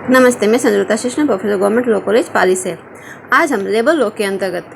नमस्ते, मैं Sanjukta Krishna, professor government law college Pali से। आज हम लेबर लॉ के अंतर्गत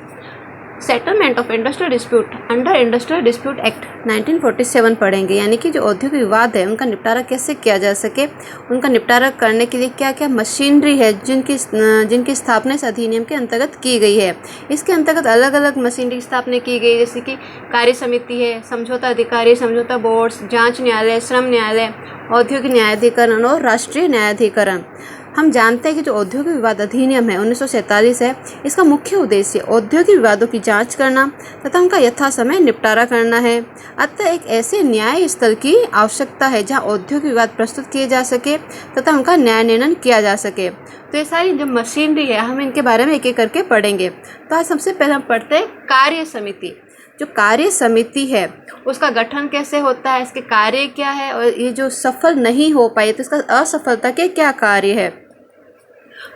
settlement of industrial dispute under industrial dispute act 1947 पढ़ेंगे। यानी कि जो औद्योगिक विवाद है उनका निपटारा कैसे किया जा सके, उनका निपटारा करने के लिए क्या क्या मशीनरी है जिनकी स्थापना इस अधिनियम के अंतर्गत की गई है। इसके अंतर्गत अलग अलग मशीनरी की स्थापना की गई, जैसे कि कार्य समिति है, समझौता अधिकारी, समझौता बोर्ड्स, जांच न्यायालय, श्रम न्यायालय, औद्योगिक न्यायाधिकरण और राष्ट्रीय न्यायाधिकरण। हम जानते हैं कि जो औद्योगिक विवाद अधिनियम है 1947 है, इसका मुख्य उद्देश्य औद्योगिक विवादों की जांच करना तथा उनका यथासमय निपटारा करना है। अतः एक ऐसे न्याय स्थल की आवश्यकता है जहां औद्योगिक विवाद प्रस्तुत किए जा सके तथा उनका न्याय निर्णय किया जा सके। तो ये सारी जो मशीनरी है हम इनके बारे में एक एक करके पढ़ेंगे। तो आज सबसे पहले हम पढ़ते हैं कार्य समिति। जो कार्य समिति है उसका गठन कैसे होता है, इसके कार्य क्या है, और ये जो सफल नहीं हो पाए तो इसका असफलता के क्या कार्य है।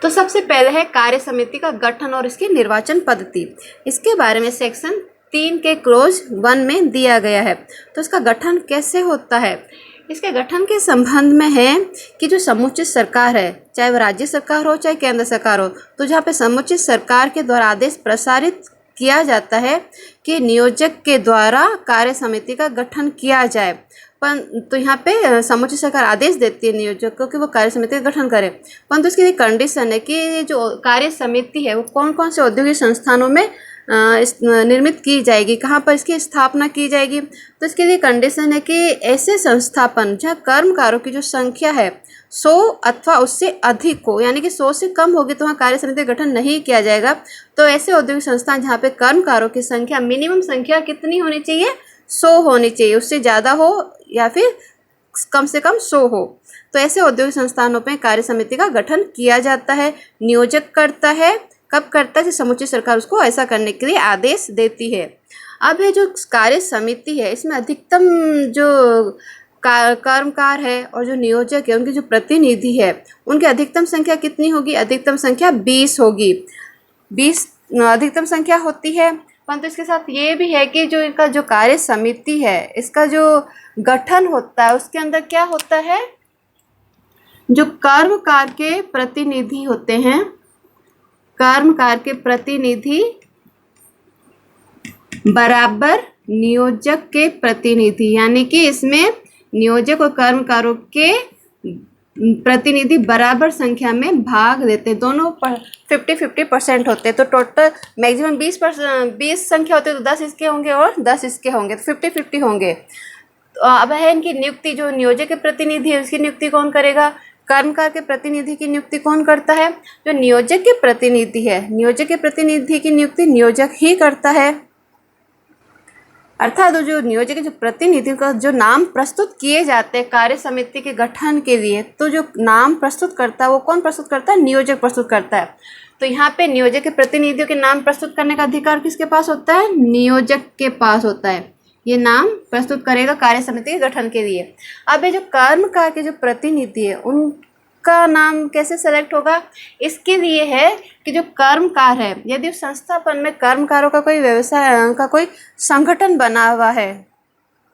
तो सबसे पहले है कार्य समिति का गठन और इसकी निर्वाचन पद्धति। इसके बारे में सेक्शन 3 के क्लोज 1 में दिया गया है। तो इसका गठन कैसे होता है, इसके गठन के संबंध में है कि जो समुचित सरकार है, चाहे वह राज्य सरकार हो चाहे केंद्र सरकार हो, तो जहाँ पे समुचित सरकार के द्वारा आदेश प्रसारित किया जाता है कि नियोजक के द्वारा कार्य समिति का गठन किया जाए। तो यहाँ पे समुचित सरकार आदेश देती है नियोजक को कि वो कार्य समिति का गठन करे, परंतु इसकी एक कंडीशन है कि जो कार्य समिति है वो कौन कौन से औद्योगिक संस्थानों में निर्मित की जाएगी, कहाँ पर इसकी स्थापना की जाएगी। तो इसके लिए कंडीशन है कि ऐसे संस्थापन जहाँ कर्मकारों की जो संख्या है 100 अथवा उससे अधिक हो, यानी कि 100 से कम होगी तो वहाँ कार्य समिति का गठन नहीं किया जाएगा। तो ऐसे औद्योगिक संस्थान जहाँ पे कर्मकारों की संख्या मिनिमम संख्या कितनी होनी चाहिए, 100 होनी चाहिए, उससे ज़्यादा हो या फिर कम से कम 100 हो। तो ऐसे औद्योगिक संस्थानों पर कार्य समिति का गठन किया जाता है। नियोजक करता है, कब करता है, समुचित सरकार उसको ऐसा करने के लिए आदेश देती है। अब है जो कार्य समिति है इसमें अधिकतम जो कर्मकार है और जो नियोजक है उनके जो प्रतिनिधि है उनकी अधिकतम संख्या कितनी होगी, अधिकतम संख्या 20 होगी। 20 अधिकतम संख्या होती है, परंतु इसके साथ ये भी है कि जो इनका जो कार्य समिति है इसका जो गठन होता है उसके अंदर क्या होता है, जो कर्मकार के प्रतिनिधि होते हैं, कर्मकार के प्रतिनिधि बराबर नियोजक के प्रतिनिधि, यानी कि इसमें नियोजक और कर्मकारों के प्रतिनिधि बराबर संख्या में भाग लेते हैं। दोनों 50-50% होते हैं। तो टोटल मैक्सिमम 20 संख्या होती है तो 10 इसके होंगे और 10 इसके होंगे, तो 50-50 होंगे। तो अब है इनकी नियुक्ति, जो नियोजक के प्रतिनिधि है उसकी नियुक्ति कौन करेगा, कर्मकार के प्रतिनिधि की नियुक्ति कौन करता है, जो नियोजक के प्रतिनिधि है, नियोजक के प्रतिनिधि की नियुक्ति नियोजक ही करता है। अर्थात जो नियोजक के जो प्रतिनिधि का जो नाम प्रस्तुत किए जाते हैं कार्य समिति के गठन के लिए, तो जो नाम प्रस्तुत करता है वो कौन प्रस्तुत करता है, नियोजक प्रस्तुत करता है। तो यहाँ पे नियोजक के प्रतिनिधियों के नाम प्रस्तुत करने का अधिकार किसके पास होता है, नियोजक के पास होता है। ये नाम प्रस्तुत करेगा कार्य समिति के गठन के लिए। अब ये जो कर्मकार के जो प्रतिनिधि है उनका नाम कैसे सेलेक्ट होगा, इसके लिए है कि जो कर्मकार है यदि उस संस्थापन में कर्मकारों का कोई व्यवसाय का कोई संगठन बना हुआ है,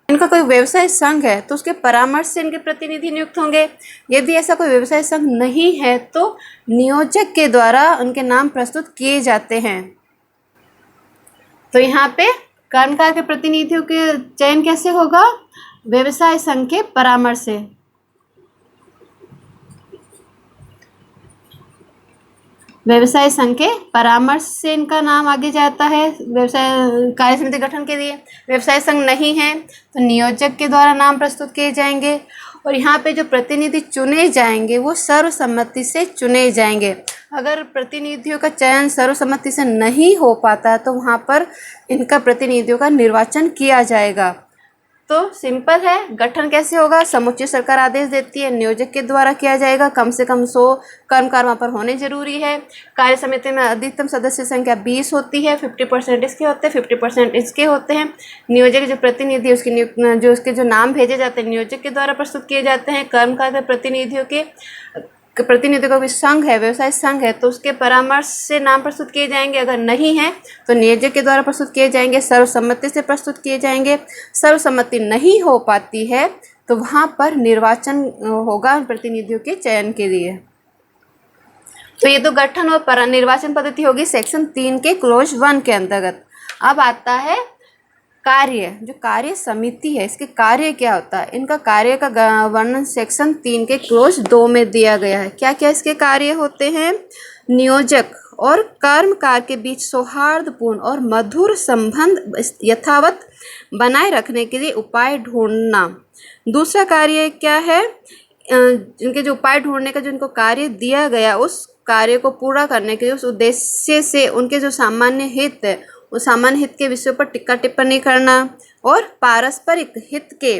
इनका कोई व्यवसाय संघ है, तो उसके परामर्श से इनके प्रतिनिधि नियुक्त होंगे। यदि ऐसा कोई व्यवसाय संघ नहीं है तो नियोजक के द्वारा उनके नाम प्रस्तुत किए जाते हैं। तो यहाँ पे कर्मकार के प्रतिनिधियों के चयन कैसे होगा, व्यवसाय संघ के परामर्श से। व्यवसाय संघ के परामर्श से इनका नाम आगे जाता है व्यवसाय कार्य समिति गठन के लिए। व्यवसाय संघ नहीं है तो नियोजक के द्वारा नाम प्रस्तुत किए जाएंगे, और यहाँ पे जो प्रतिनिधि चुने जाएंगे वो सर्वसम्मति से चुने जाएंगे। अगर प्रतिनिधियों का चयन सर्वसम्मति से नहीं हो पाता तो वहाँ पर इनका प्रतिनिधियों का निर्वाचन किया जाएगा। तो सिंपल है, गठन कैसे होगा, समुचित सरकार आदेश देती है, नियोजक के द्वारा किया जाएगा, कम से कम 100 कर्मकार वहाँ पर होने जरूरी है। कार्य समिति में अधिकतम सदस्य संख्या 20 होती है, 50% इसके होते हैं, 50% इसके होते हैं। नियोजक जो प्रतिनिधि उसकी जो उसके जो नाम भेजे जाते हैं नियोजक के द्वारा प्रस्तुत किए जाते हैं। कर्मकार के प्रतिनिधियों के प्रतिनिधियों का कोई संघ है, व्यवसाय संघ है, तो उसके परामर्श से नाम प्रस्तुत किए जाएंगे। अगर नहीं है तो नियोजक के द्वारा प्रस्तुत किए जाएंगे, सर्वसम्मति से प्रस्तुत किए जाएंगे। सर्वसम्मति नहीं हो पाती है तो वहाँ पर निर्वाचन होगा प्रतिनिधियों के चयन के लिए। तो ये तो गठन और निर्वाचन पद्धति होगी सेक्शन 3 के क्लोज 1 के अंतर्गत। अब आता है कार्य, जो कार्य समिति है इसके कार्य क्या होता है, इनका कार्य का वर्णन सेक्शन 3 के क्लोज 2 में दिया गया है। क्या क्या इसके कार्य होते हैं? नियोजक और कर्मकार के बीच सौहार्दपूर्ण और मधुर संबंध यथावत बनाए रखने के लिए उपाय ढूंढना। दूसरा कार्य क्या है? इनके जो उपाय ढूंढने का जो इनको कार्य दिया गया उस कार्य को पूरा करने के लिए उस उद्देश्य से उनके जो सामान्य हित है उस सामान्य हित के विषयों पर टिक्का टिप्पणी करना और पारस्परिक हित के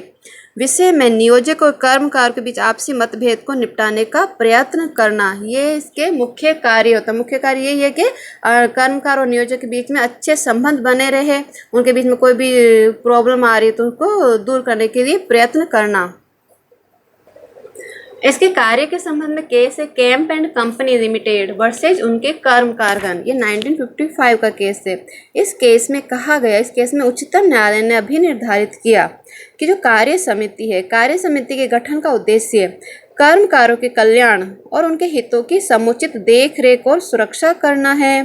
विषय में नियोजक और कर्मकार के बीच आपसी मतभेद को निपटाने का प्रयत्न करना, ये इसके मुख्य कार्य होता है। मुख्य कार्य यही है कि कर्मकार और नियोजक के बीच में अच्छे संबंध बने रहे, उनके बीच में कोई भी प्रॉब्लम आ रही है तो उनको दूर करने के लिए प्रयत्न करना। इसके कार्य के संबंध में केस है camp and company limited versus उनके कर्मकारगण, ये 1955 का केस है। इस केस में कहा गया, इस केस में उच्चतम न्यायालय ने अभी निर्धारित किया कि जो कार्य समिति है, कार्य समिति के गठन का उद्देश्य कर्मकारों के कल्याण और उनके हितों की समुचित देखरेख और सुरक्षा करना है।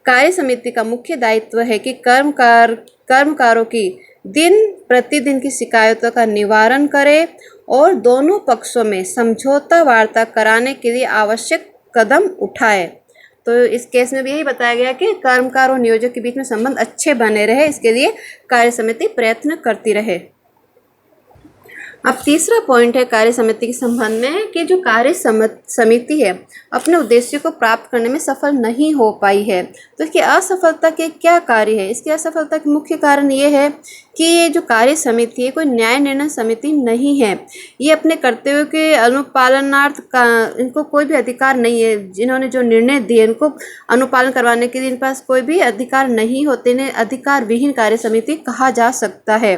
कार्य समिति का मुख्य दायित्व है कि कर्मकारों की दिन प्रतिदिन की शिकायतों का निवारण करे और दोनों पक्षों में समझौता वार्ता कराने के लिए आवश्यक कदम उठाए। तो इस केस में भी यही बताया गया कि कर्मकार और नियोजक के बीच में संबंध अच्छे बने रहे, इसके लिए कार्य समिति प्रयत्न करती रहे। अब तीसरा पॉइंट है कार्य समिति के संबंध में कि जो कार्य समिति है अपने उद्देश्य को प्राप्त करने में सफल नहीं हो पाई है। तो इसकी असफलता के क्या कार्य है? इसकी असफलता के मुख्य कारण ये है कि ये जो कार्य समिति है कोई न्याय निर्णय समिति नहीं है। ये अपने कर्तव्यों के अनुपालनार्थ का इनको कोई भी अधिकार नहीं है। जिन्होंने जो निर्णय दिए उनको अनुपालन करवाने के लिए इनके पास कोई भी अधिकार नहीं होते, इन्हें अधिकार विहीन कार्य समिति कहा जा सकता है।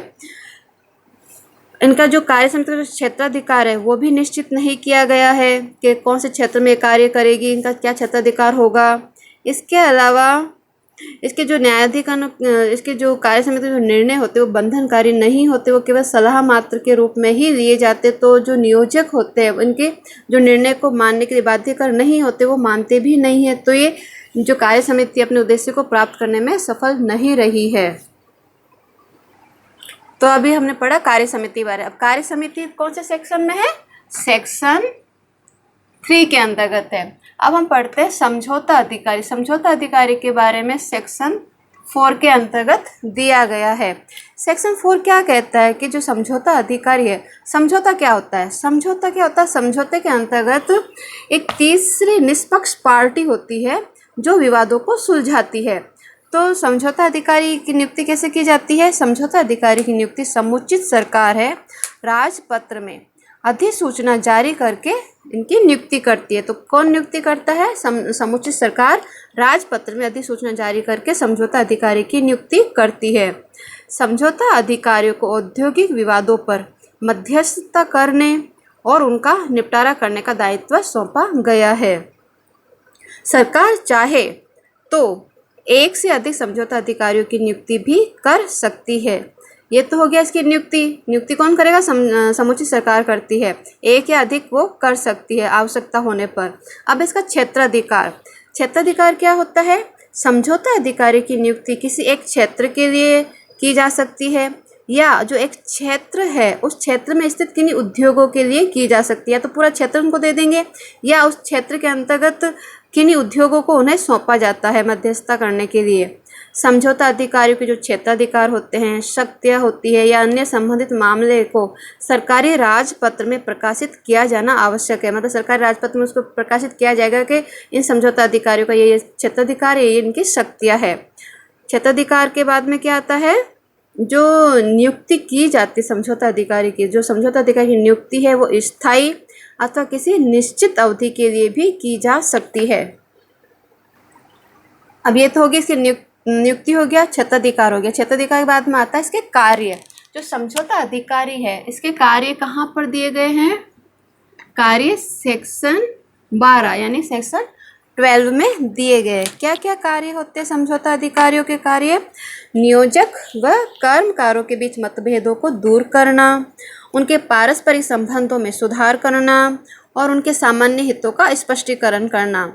इनका जो कार्य समिति का क्षेत्राधिकार है वो भी निश्चित नहीं किया गया है कि कौन से क्षेत्र में कार्य करेगी, इनका क्या क्षेत्राधिकार होगा। इसके अलावा इसके जो न्यायाधिकरण इसके जो कार्य समिति जो निर्णय होते वो बंधनकारी नहीं होते, वो केवल सलाह मात्र के रूप में ही लिए जाते। तो जो नियोजक होते हैं इनके जो निर्णय को मानने के लिए बाध्यकर नहीं होते, वो मानते भी नहीं है। तो ये जो कार्य समिति अपने उद्देश्य को प्राप्त करने में सफल नहीं रही है। तो अभी हमने पढ़ा कार्य समिति बारे। अब कार्य समिति कौन से सेक्शन में है? सेक्शन 3 के अंतर्गत है। अब हम पढ़ते हैं समझौता अधिकारी। समझौता अधिकारी के बारे में सेक्शन 4 के अंतर्गत दिया गया है। सेक्शन 4 क्या कहता है कि जो समझौता अधिकारी है, समझौता क्या होता है? समझौता क्या होता है? समझौते के अंतर्गत एक तीसरी निष्पक्ष पार्टी होती है जो विवादों को सुलझाती है। तो समझौता अधिकारी की नियुक्ति कैसे की जाती है? समझौता अधिकारी की नियुक्ति समुचित सरकार है राजपत्र में अधिसूचना जारी करके इनकी नियुक्ति करती है। तो कौन नियुक्ति करता है? समुचित सरकार राजपत्र में अधिसूचना जारी करके समझौता अधिकारी की नियुक्ति करती है। समझौता अधिकारियों को औद्योगिक विवादों पर मध्यस्थता करने और उनका निपटारा करने का दायित्व सौंपा गया है। सरकार चाहे तो एक से अधिक समझौता अधिकारियों की नियुक्ति भी कर सकती है। ये तो हो गया इसकी नियुक्ति कौन करेगा? समुचित सरकार करती है। एक या अधिक वो कर सकती है आवश्यकता होने पर। अब इसका क्षेत्राधिकार क्या होता है? समझौता अधिकारी की नियुक्ति किसी एक क्षेत्र के लिए की जा सकती है या जो एक क्षेत्र है उस क्षेत्र में स्थित किन्हीं उद्योगों के लिए की जा सकती है। तो पूरा क्षेत्र उनको दे देंगे या उस क्षेत्र के अंतर्गत किन्हीं उद्योगों को उन्हें सौंपा जाता है मध्यस्थता करने के लिए। समझौता अधिकारियों के जो क्षेत्राधिकार होते हैं, शक्तियाँ होती है या अन्य संबंधित मामले को सरकारी राजपत्र में प्रकाशित किया जाना आवश्यक है। मतलब सरकारी राजपत्र में उसको प्रकाशित किया जाएगा कि इन समझौता अधिकारियों का ये क्षेत्राधिकार है, ये इनकी शक्तियाँ है। क्षेत्राधिकार के बाद में क्या आता है? जो नियुक्ति की जाती समझौता अधिकारी की, जो समझौता अधिकारी की नियुक्ति है वो स्थायी अथवा किसी निश्चित अवधि के लिए भी की जा सकती है। अब ये तो होगी इसकी नियुक्ति हो गया, क्षेत्राधिकार हो गया। क्षेत्राधिकार के बाद में आता है इसके कार्य। जो समझौता अधिकारी है इसके कार्य कहाँ पर दिए गए हैं? कार्य सेक्शन 12 यानी सेक्शन 12 में दिए गए। क्या क्या कार्य होते हैं समझौता अधिकारियों के कार्य? नियोजक व कर्मकारों के बीच मतभेदों को दूर करना, उनके पारस्परिक संबंधों में सुधार करना और उनके सामान्य हितों का स्पष्टीकरण करना।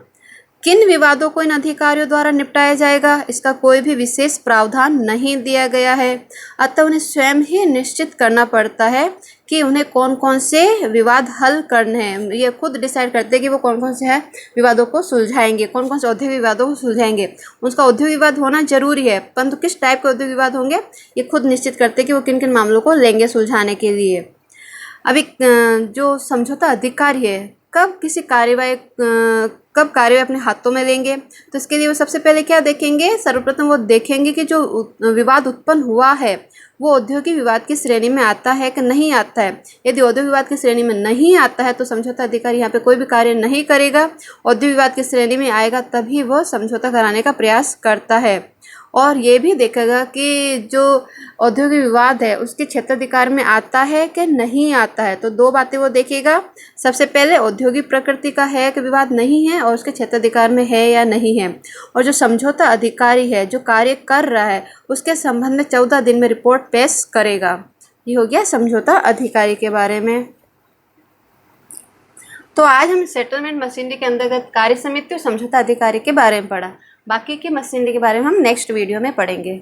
किन विवादों को इन अधिकारियों द्वारा निपटाया जाएगा, इसका कोई भी विशेष प्रावधान नहीं दिया गया है। अतः उन्हें स्वयं ही निश्चित करना पड़ता है कि उन्हें कौन कौन से विवाद हल करने हैं। ये खुद डिसाइड करते हैं कि वो कौन कौन से है विवादों को सुलझाएंगे, कौन कौन से औद्योगिक विवादों को सुलझाएंगे। उसका औद्योगिक विवाद होना जरूरी है, परंतु किस टाइप के औद्योगिक विवाद होंगे ये खुद निश्चित करते हैं कि वो किन किन मामलों को लेंगे सुलझाने के लिए। अभी जो समझौता अधिकारी है कब किसी कार्यवाही कब कार्यवाही अपने हाथों में लेंगे, तो इसके लिए वो सबसे पहले क्या देखेंगे, सर्वप्रथम वो देखेंगे कि जो विवाद उत्पन्न हुआ है वो औद्योगिक विवाद की श्रेणी में आता है कि नहीं आता है। यदि औद्योगिक विवाद की श्रेणी में नहीं आता है तो समझौता अधिकारी यहाँ पे कोई भी कार्य नहीं करेगा। औद्योगिक विवाद की श्रेणी में आएगा तभी वह समझौता कराने का प्रयास करता है। और ये भी देखेगा कि जो औद्योगिक विवाद है उसके क्षेत्राधिकार में आता है कि नहीं आता है। तो दो बातें वो देखेगा, सबसे पहले औद्योगिक प्रकृति का है कि विवाद नहीं है और उसके क्षेत्राधिकार में है या नहीं है। और जो समझौता अधिकारी है जो कार्य कर रहा है उसके संबंध में 14 दिन में रिपोर्ट पेश करेगा। ये हो गया समझौता अधिकारी के बारे में। तो आज हम सेटलमेंट मशीनरी के अंतर्गत कार्य समिति और समझौता अधिकारी के बारे में पढ़ा। बाकी की मशीनरी के बारे में हम नेक्स्ट वीडियो में पढ़ेंगे।